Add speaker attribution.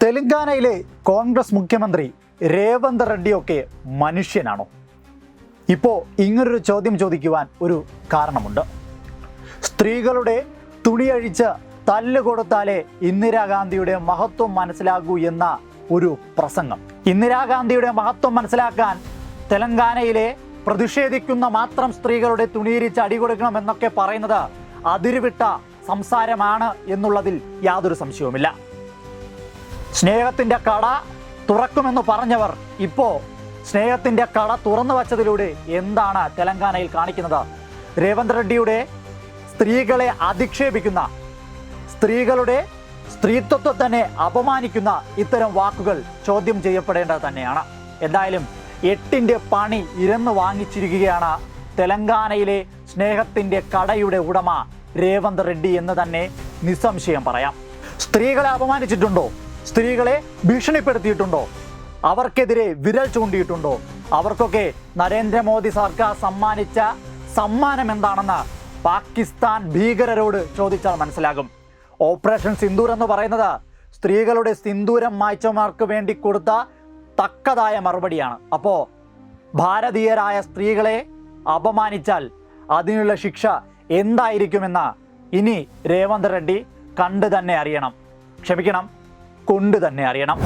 Speaker 1: തെലങ്കാനയിലെ കോൺഗ്രസ് മുഖ്യമന്ത്രി രേവന്ത് റെഡ്ഡിയൊക്കെ മനുഷ്യനാണോ? ഇപ്പോൾ ഇങ്ങനൊരു ചോദ്യം ചോദിക്കുവാൻ ഒരു കാരണമുണ്ട്. സ്ത്രീകളുടെ തുണിയഴിച്ച് തല്ലുകൊടുത്താലേ ഇന്ദിരാഗാന്ധിയുടെ മഹത്വം മനസ്സിലാകൂ എന്ന ഒരു പ്രസംഗം. ഇന്ദിരാഗാന്ധിയുടെ മഹത്വം മനസ്സിലാക്കാൻ തെലങ്കാനയിലെ പ്രതിഷേധിക്കുന്ന മാത്രം സ്ത്രീകളുടെ തുണിയരിച്ച് അടികൊടുക്കണമെന്നൊക്കെ പറയുന്നത് അതിരുവിട്ട സംസാരമാണ് എന്നുള്ളതിൽ യാതൊരു സംശയവുമില്ല. സ്നേഹത്തിൻ്റെ കട തുറക്കുമെന്ന് പറഞ്ഞവർ ഇപ്പോൾ സ്നേഹത്തിൻ്റെ കട തുറന്നു വച്ചതിലൂടെ എന്താണ് തെലങ്കാനയിൽ കാണിക്കുന്നത്? രേവന്ത് റെഡ്ഡിയുടെ സ്ത്രീകളെ അധിക്ഷേപിക്കുന്ന, സ്ത്രീകളുടെ സ്ത്രീത്വത്തെ തന്നെ അപമാനിക്കുന്ന ഇത്തരം വാക്കുകൾ ചോദ്യം ചെയ്യപ്പെടേണ്ടത് തന്നെയാണ്. എന്തായാലും 8ന്റെ പണി ഇരന്ന് വാങ്ങിച്ചിരിക്കുകയാണ് തെലങ്കാനയിലെ സ്നേഹത്തിൻ്റെ കടയുടെ ഉടമ രേവന്ത് റെഡ്ഡി എന്ന് തന്നെ നിസ്സംശയം പറയാം. സ്ത്രീകളെ അപമാനിച്ചിട്ടുണ്ടോ? സ്ത്രീകളെ ഭീഷണിപ്പെടുത്തിയിട്ടുണ്ടോ? അവർക്കെതിരെ വിരൽ ചൂണ്ടിയിട്ടുണ്ടോ? അവർക്കൊക്കെ നരേന്ദ്രമോദി സർക്കാർ സമ്മാനിച്ച സമ്മാനം എന്താണെന്ന് പാകിസ്ഥാൻ ഭീകരരോട് ചോദിച്ചാൽ മനസ്സിലാകും. ഓപ്പറേഷൻ സിന്ദൂർ എന്ന് പറയുന്നത് സ്ത്രീകളുടെ സിന്ദൂരം മായ്ച്ചവർക്ക് വേണ്ടി കൊടുത്ത തക്കതായ മറുപടിയാണ്. അപ്പോൾ ഭാരതീയരായ സ്ത്രീകളെ അപമാനിച്ചാൽ അതിനുള്ള ശിക്ഷ എന്തായിരിക്കുമെന്ന് ഇനി രേവന്ത് റെഡ്ഡി കണ്ടു തന്നെ അറിയണം. ക്ഷമിക്കണം, കൊണ്ട് തന്നെ അറിയണം.